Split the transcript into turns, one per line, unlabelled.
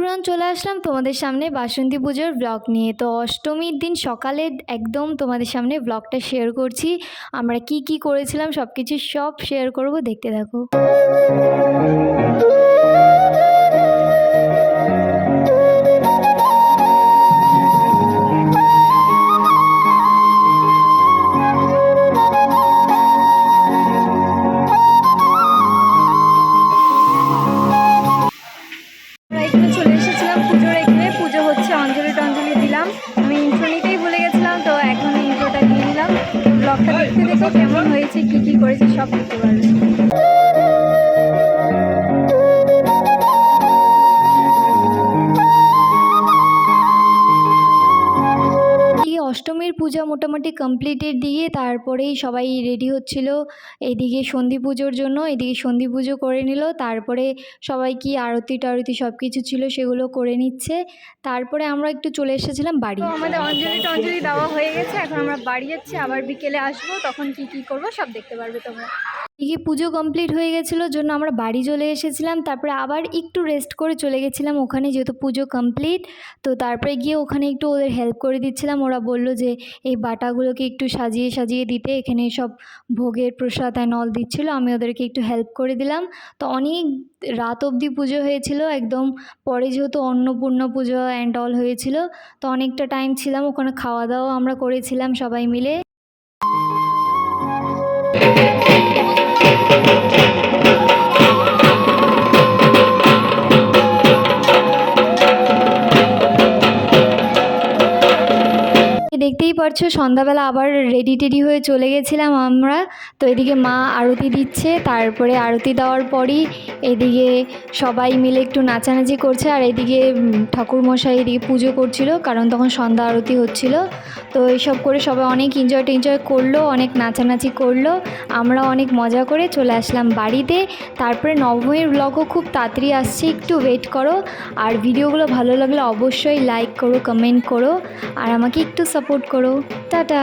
Everyone, চলে আসলাম তোমাদের সামনে বাসন্তী পুজোর ব্লগ নিয়ে। তো অষ্টমীর দিন সকালে একদম তোমাদের সামনে ব্লগটা শেয়ার করছি। আমরা কি কি করেছিলাম সব কিছু শেয়ার করব, দেখতে থাকো। চলে এসেছিলাম পুজোর এখানে, পুজো হচ্ছে, অঞ্জলি টঞ্জলি দিলাম। আমি ইন্ট্রো নিতেই ভুলে গেছিলাম, তো এখন ইন্ট্রোটা দিয়ে নিলাম। ব্লগটা দেখতে দেখো কেমন হয়েছে, কি কি করেছে সব দেখতে পারবে। অষ্টমীর পূজা মোটামুটি কমপ্লিটের দিকে, তারপরেই সবাই রেডি হচ্ছিল এইদিকে সন্ধি পুজোর জন্য। এদিকে সন্ধি পুজো করে নিল, তারপরে সবাই কি আরতি টারতি সব কিছু ছিল সেগুলো করে নিচ্ছে। তারপরে আমরা একটু চলে এসেছিলাম বাড়ি। তো আমাদের অঞ্জলি টঞ্জলি দেওয়া হয়ে গেছে, এখন আমরা বাড়ি যাচ্ছি। আবার বিকেলে আসবো, তখন কি কি করবো সব দেখতে পারবে তোমরা। এদিকে পুজো কমপ্লিট হয়ে গেছিলো জন্য আমরা বাড়ি চলে এসেছিলাম। তারপরে আবার একটু রেস্ট করে চলে গেছিলাম ওখানে, যেহেতু পুজো কমপ্লিট। তো তারপরে গিয়ে ওখানে একটু ওদের হেল্প করে দিচ্ছিলাম। ওরা বললো যে এই বাটাগুলোকে একটু সাজিয়ে সাজিয়ে দিতে, এখানে সব ভোগের প্রসাদ নল দিচ্ছিলো, আমি ওদেরকে একটু হেল্প করে দিলাম। তো অনেক রাত অবধি পুজো হয়েছিল একদম। পরে যেহেতু অন্নপূর্ণা পুজো অ্যান্ড অল হয়েছিল, তো অনেকটা টাইম ছিলাম ওখানে, খাওয়া দাওয়া আমরা করেছিলাম সবাই মিলে। দেখতেই পারছো সন্ধ্যাবেলা আবার রেডি টেডি হয়ে চলে গেছিলাম আমরা। তো এদিকে মা আরতি দিচ্ছে, তারপরে আরতি দেওয়ার পরই এদিকে সবাই মিলে একটু নাচানাচি করছে, আর এদিকে ঠাকুরমশাই এদিকে পুজো করছিল, কারণ তখন সন্ধ্যা আরতি হচ্ছিল। তো এইসব করে সবাই অনেক এনজয় করলো, অনেক নাচানাচি করলো। আমরা অনেক মজা করে চলে আসলাম বাড়িতে। তারপরে নবমীর ব্লগও খুব তাড়াতাড়ি আসছে, একটু ওয়েট করো। আর ভিডিওগুলো ভালো লাগলে অবশ্যই লাইক করো, কমেন্ট করো, আর আমাকে একটু সাপোর্ট করো। টাটা।